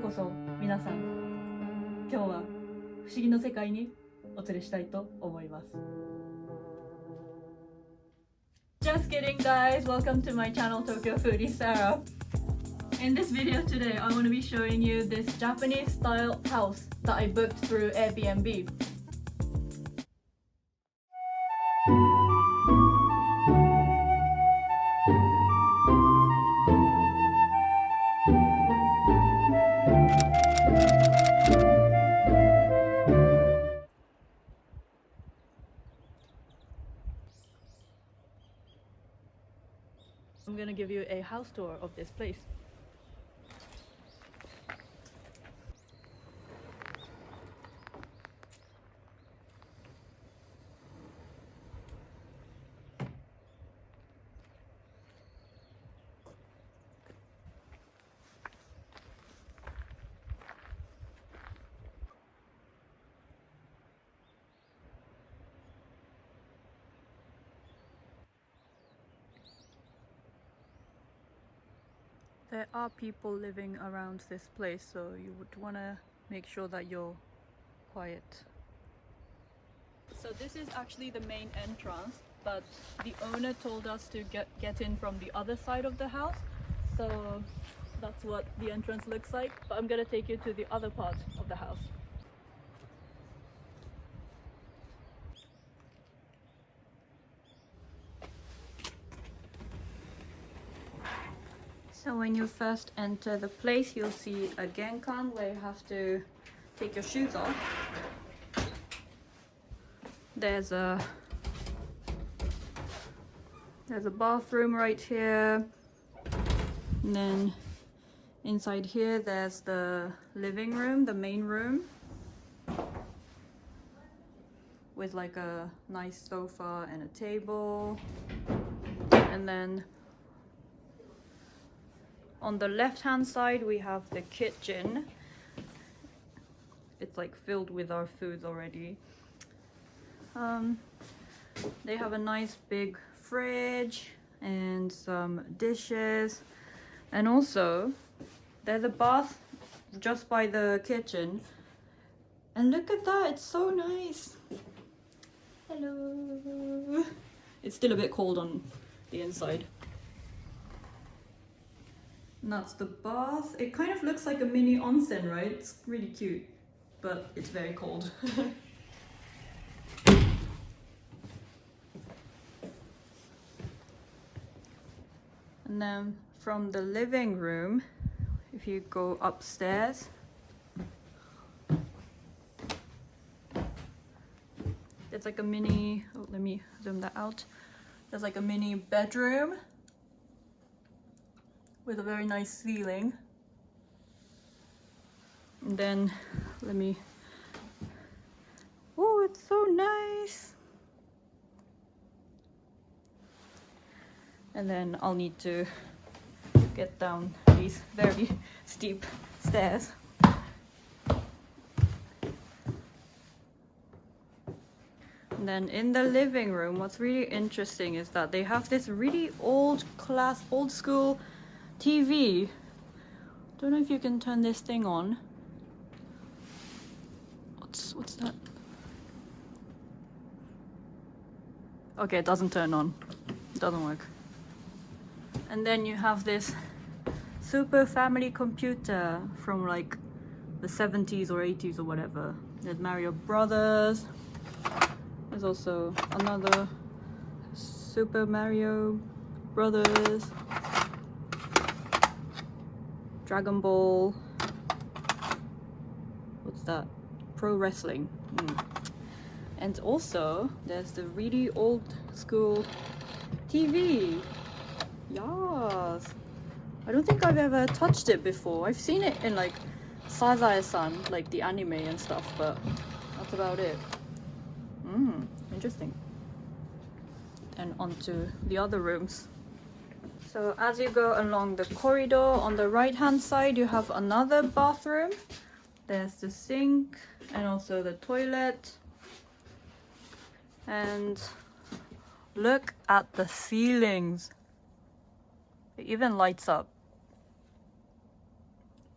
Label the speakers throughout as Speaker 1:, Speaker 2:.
Speaker 1: こそ皆さん、今日は不思議の世界にお連れしたいと思います。Just kidding, guys! Welcome to my channel, Tokyo Foodie Sarah. In this video today, I want to be showing you this Japanese style house that I booked through Airbnb. I'm gonna give you a house tour of this place. There are people living around this place, so you would want to make sure that you're quiet. So this is actually the main entrance, but the owner told us to get in from the other side of the house, so that's what the entrance looks like. But I'm gonna take you to the other part of the house. So when you first enter the place, you'll see a genkan where you have to take your shoes off. There's a bathroom right here, and then inside here there's the living room, the main room, with like a nice sofa and a table. And then on the left hand side we have the kitchen. It's like filled with our foods already. They have a nice big fridge and some dishes, and also there's a bath just by the kitchen, and look at that, it's so nice. Hello. It's still a bit cold on the inside. And that's the bath. It kind of looks like a mini onsen, right? It's really cute, but it's very cold. And then from the living room, if you go upstairs, there's like a mini, oh, let me zoom that out. There's like a mini bedroom with a very nice ceiling. And then let me, oh, it's so nice. And then I'll need to get down these very steep stairs. And then in the living room, what's really interesting is that they have this really old school TV. Don't know if you can turn this thing on. What's that? Okay, it doesn't turn on. It doesn't work. And then you have this super family computer from like the 70s or 80s or whatever. There's Mario Brothers. There's also another Super Mario Brothers. Dragon Ball. What's that? Pro wrestling. And also there's the really old school TV. Yes. I don't think I've ever touched it before. I've seen it in like Sazae-san, like the anime and stuff, but that's about it. Interesting. And onto the other rooms. So as you go along the corridor, on the right hand side you have another bathroom. There's the sink and also the toilet. And look at the ceilings. It even lights up.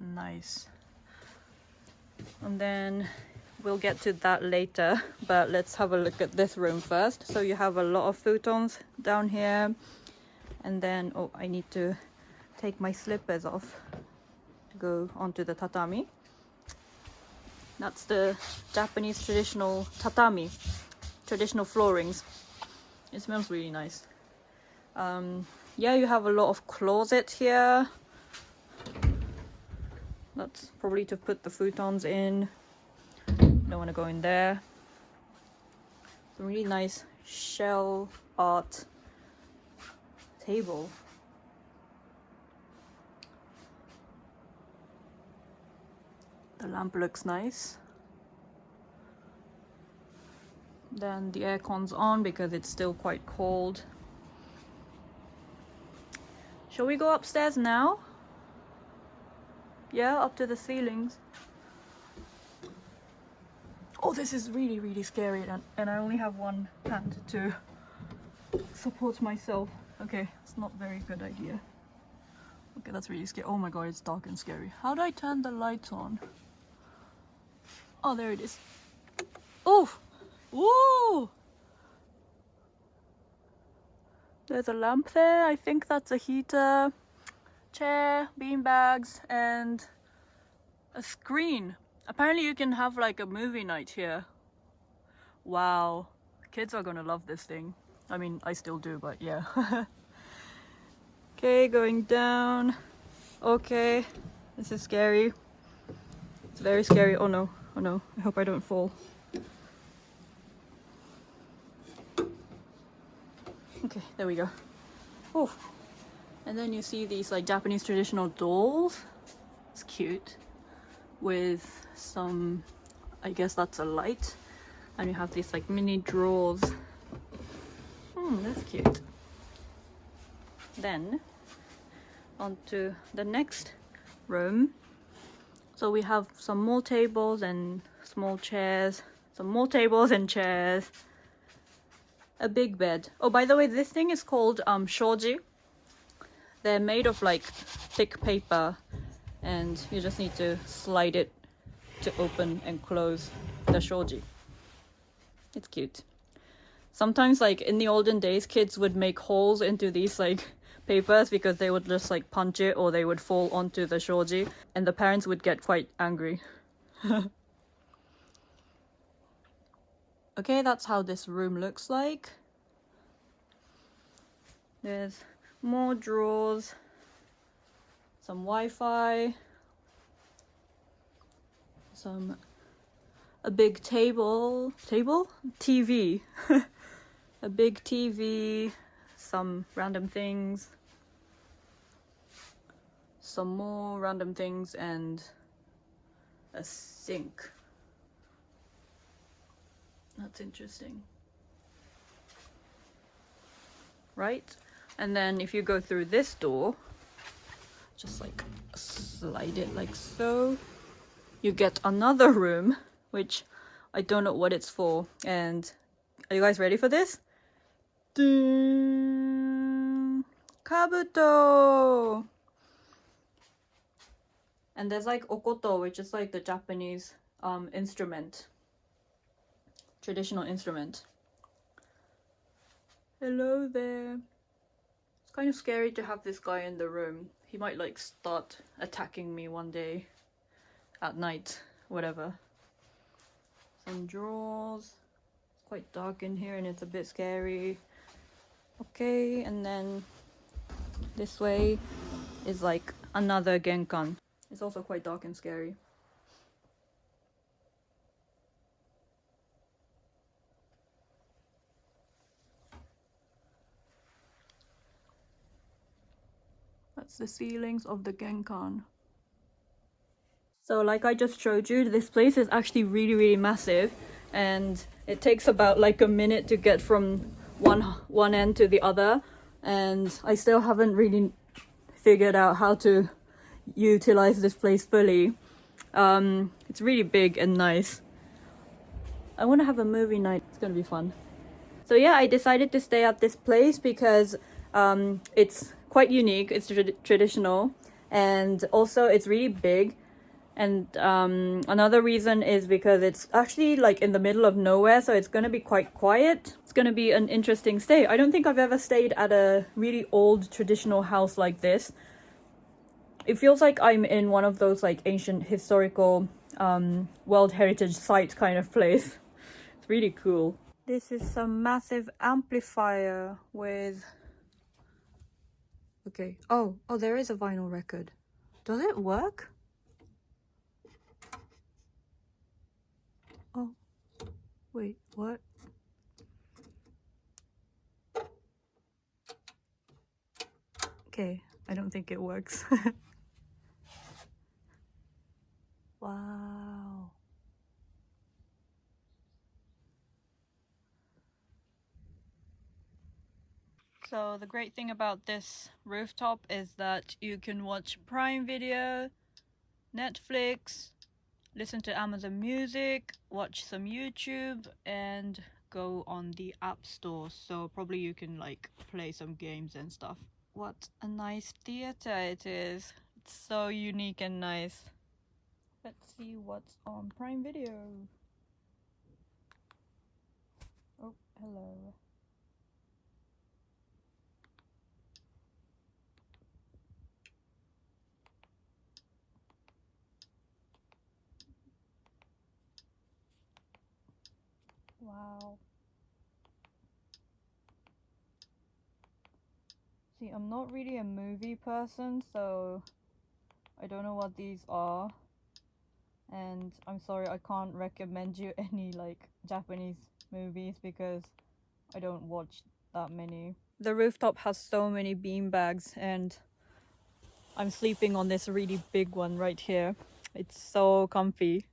Speaker 1: Nice. And then we'll get to that later, but let's have a look at this room first. So you have a lot of futons down here, and then oh, I need to take my slippers off to go onto the tatami. That's the Japanese traditional tatami, traditional floorings. It smells really nice. Yeah, you have a lot of closet here. That's probably to put the futons in. Don't want to go in there. Some really nice shell art table. The lamp looks nice. Then the aircon's on because it's still quite cold. Shall we go upstairs now? Yeah, up to the ceilings. Oh, this is really, really scary, and I only have one hand to support myself. Okay, it's not a very good idea. Okay, that's really scary. Oh my god, it's dark and scary. How do I turn the lights on? Oh, there it is. Oh! Whoa! There's a lamp there. I think that's a heater. Chair, beanbags, and a screen. Apparently you can have like a movie night here. Wow. Kids are gonna love this thing. I mean, I still do, but yeah. Okay, going down. Okay, this is scary. It's very scary. Oh no, oh no. I hope I don't fall. Okay, there we go. Oh, and then you see these like Japanese traditional dolls. It's cute. With some, I guess that's a light. And you have these like mini drawers. That's cute. Then onto the next room. So we have some more tables and small chairs, some more tables and chairs, a big bed. Oh, by the way, this thing is called shoji. They're made of like thick paper, and you just need to slide it to open and close the shoji. It's cute. Sometimes, like in the olden days, kids would make holes into these like papers because they would just like punch it, or they would fall onto the shoji, and the parents would get quite angry. Okay, that's how this room looks like. There's more drawers, some Wi-Fi, a big TV, a big TV, some random things, some more random things, and a sink. That's interesting. Right? And then if you go through this door, just like slide it like so, you get another room, which I don't know what it's for. And are you guys ready for this? Dun! Kabuto! And there's like okoto, which is like the Japanese instrument. Traditional instrument. Hello there. It's kind of scary to have this guy in the room. He might like start attacking me one day at night, whatever. Some drawers. It's quite dark in here and it's a bit scary. Okay, and then this way is like another genkan. It's also quite dark and scary. That's the ceilings of the genkan. So like I just showed you, this place is actually really, really massive, and it takes about like a minute to get from one end to the other, and I still haven't really figured out how to utilize this place fully. It's really big and nice. I want to have a movie night. It's gonna be fun. So yeah, I decided to stay at this place because it's quite unique. It's traditional, and also it's really big. And another reason is because it's actually like in the middle of nowhere, so it's gonna be quite quiet. It's gonna be an interesting stay. I don't think I've ever stayed at a really old traditional house like this. It feels like I'm in one of those like ancient historical World Heritage Site kind of place. It's really cool. This is some massive amplifier with... Okay. Oh, there is a vinyl record. Does it work? Oh, wait, what? Okay, I don't think it works. Wow. So the great thing about this rooftop is that you can watch Prime Video, Netflix, listen to Amazon Music, watch some YouTube, and go on the App Store. So probably you can like play some games and stuff. What a nice theater it is. It's so unique and nice. Let's see what's on Prime Video. Oh, hello. Wow. See, I'm not really a movie person, so I don't know what these are. And I'm sorry, I can't recommend you any like Japanese movies because I don't watch that many. The rooftop has so many bean bags and I'm sleeping on this really big one right here. It's so comfy.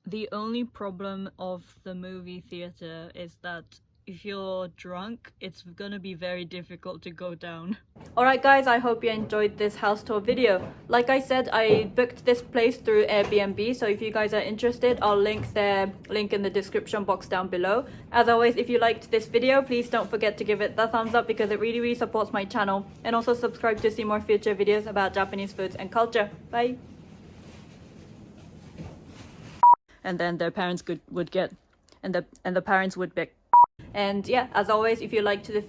Speaker 1: The only problem of the movie theater is that if you're drunk, it's gonna be very difficult to go down. Alright guys, I hope you enjoyed this house tour video. Like I said, I booked this place through Airbnb, so if you guys are interested, I'll link the link in the description box down below. As always, if you liked this video, please don't forget to give it the thumbs up because it really supports my channel. And also subscribe to see more future videos about Japanese foods and culture. Bye! And then their parents would get, and the parents would beg. And yeah, as always, if you liked this